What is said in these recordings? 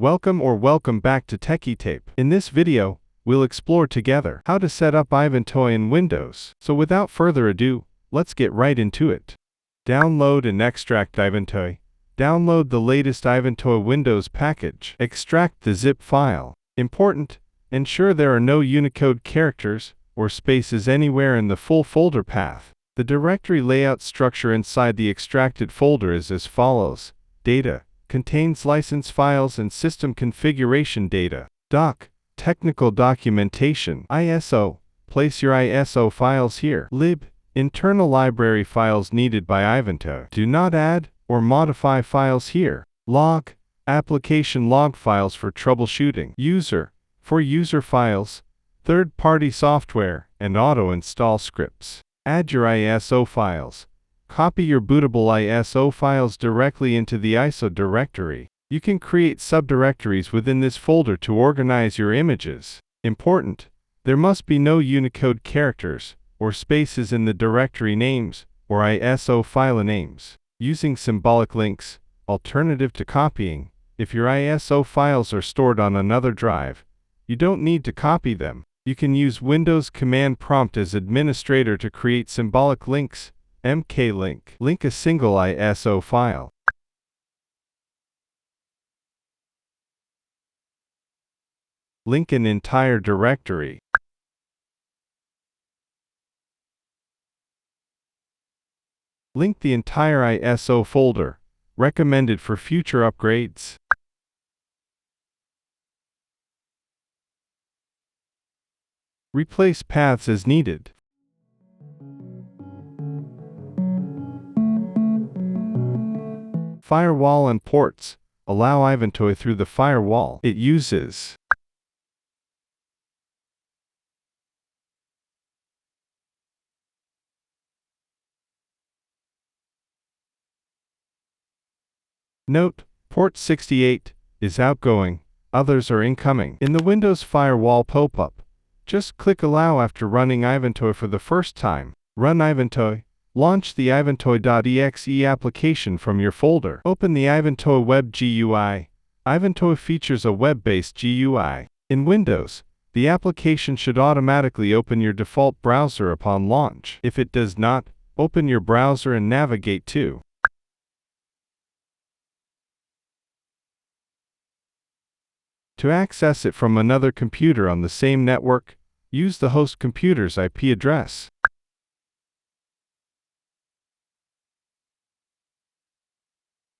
Welcome back to TechieTape. In this video, we'll explore together how to set up iVentoy in Windows. So without further ado, let's get right into it. Download and extract iVentoy. Download the latest iVentoy Windows package. Extract the zip file. Important: ensure there are no Unicode characters or spaces anywhere in the full folder path. The directory layout structure inside the extracted folder is as follows. Data contains license files and system configuration data. Doc, technical documentation. ISO, place your ISO files here. Lib, internal library files needed by iVentoy. Do not add or modify files here. Log, application log files for troubleshooting. User, for user files, third-party software, and auto-install scripts. Add your ISO files. Copy your bootable ISO files directly into the ISO directory. You can create subdirectories within this folder to organize your images. Important: there must be no Unicode characters or spaces in the directory names or ISO file names. Using symbolic links, alternative to copying. If your ISO files are stored on another drive, you don't need to copy them. You can use Windows command prompt as administrator to create symbolic links. mklink. Link a single ISO file. Link an entire directory. Link the entire ISO folder. Recommended for future upgrades. Replace paths as needed. Firewall and ports. Allow iVentoy through the firewall it uses. Note: port 68 is outgoing, others are incoming. In the Windows Firewall pop-up, just click Allow after running iVentoy for the first time. Run iVentoy. Launch the iVentoy.exe application from your folder. Open the iVentoy Web GUI. iVentoy features a web-based GUI. In Windows, the application should automatically open your default browser upon launch. If it does not, open your browser and navigate to access it from another computer on the same network, use the host computer's IP address.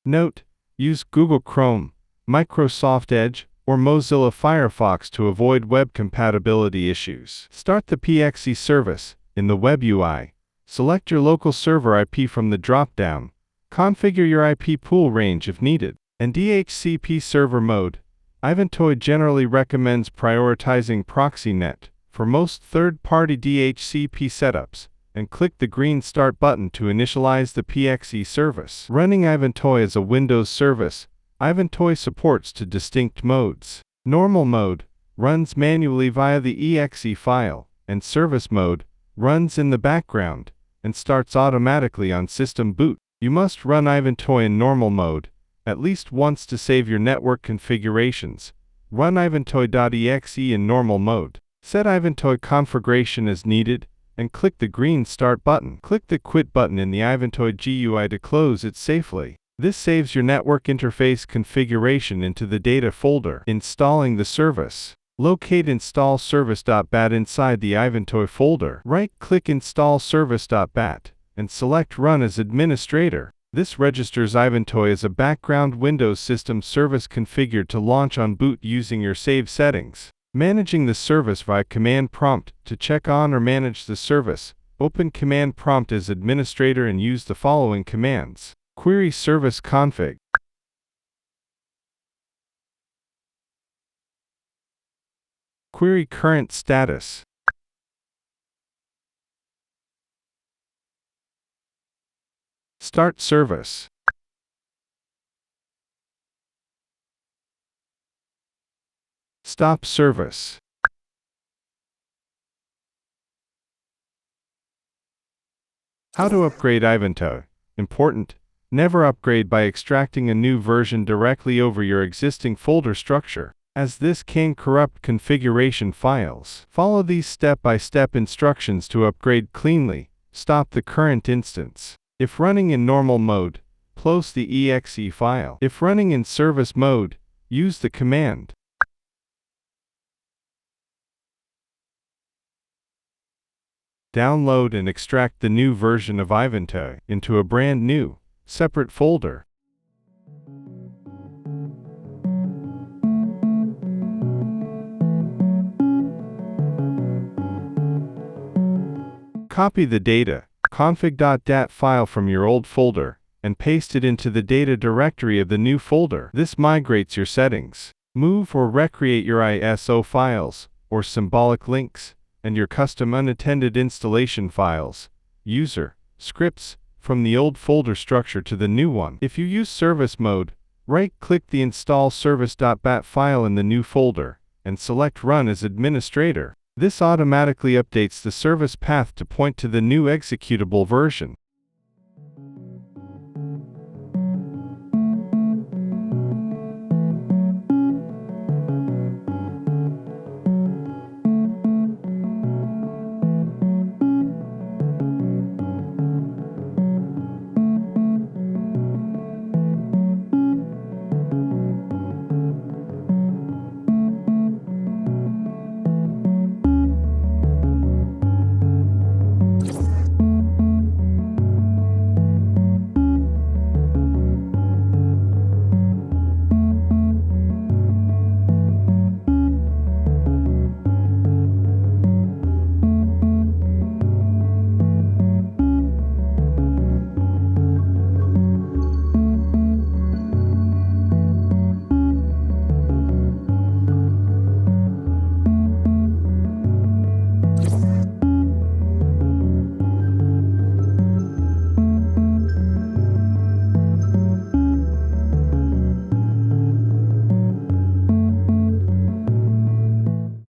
Note: use Google Chrome, Microsoft Edge, or Mozilla Firefox to avoid web compatibility issues. Start the PXE service. In the Web UI, select your local server IP from the drop-down. Configure your IP pool range if needed. And DHCP server mode. iVentoy generally recommends prioritizing ProxyNet for most third-party DHCP setups, and click the green Start button to initialize the PXE service. Running iVentoy as a Windows service, iVentoy supports two distinct modes. Normal mode runs manually via the exe file, and service mode runs in the background and starts automatically on system boot. You must run iVentoy in normal mode at least once to save your network configurations. Run iVentoy.exe in normal mode. Set iVentoy configuration as needed, and click the green Start button. Click the Quit button in the iVentoy GUI to close it safely. This saves your network interface configuration into the data folder. Installing the service. Locate install service.bat inside the iVentoy folder. Right-click install service.bat and select Run as administrator. This registers iVentoy as a background Windows system service configured to launch on boot using your saved settings. Managing the service via command prompt. To check on or manage the service, open command prompt as administrator and use the following commands. Query service config. Query current status. Start service. Stop service. How to upgrade iVentoy. Important: Never upgrade by extracting a new version directly over your existing folder structure, as this can corrupt configuration files. Follow these step-by-step instructions to upgrade cleanly. Stop the current instance. If running in normal mode, close the exe file. If running in service mode, use the command download and extract the new version of iVentoy into a brand new, separate folder. Copy the data, config.dat file from your old folder, and paste it into the data directory of the new folder. This migrates your settings. Move or recreate your ISO files, or symbolic links, and your custom unattended installation files, user, scripts, from the old folder structure to the new one. If you use service mode, right-click the install service.bat file in the new folder, and select Run as administrator. This automatically updates the service path to point to the new executable version.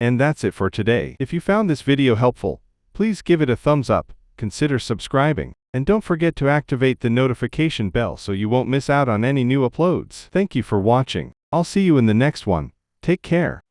And that's it for today. If you found this video helpful, please give it a thumbs up, consider subscribing, and don't forget to activate the notification bell so you won't miss out on any new uploads. Thank you for watching. I'll see you in the next one. Take care.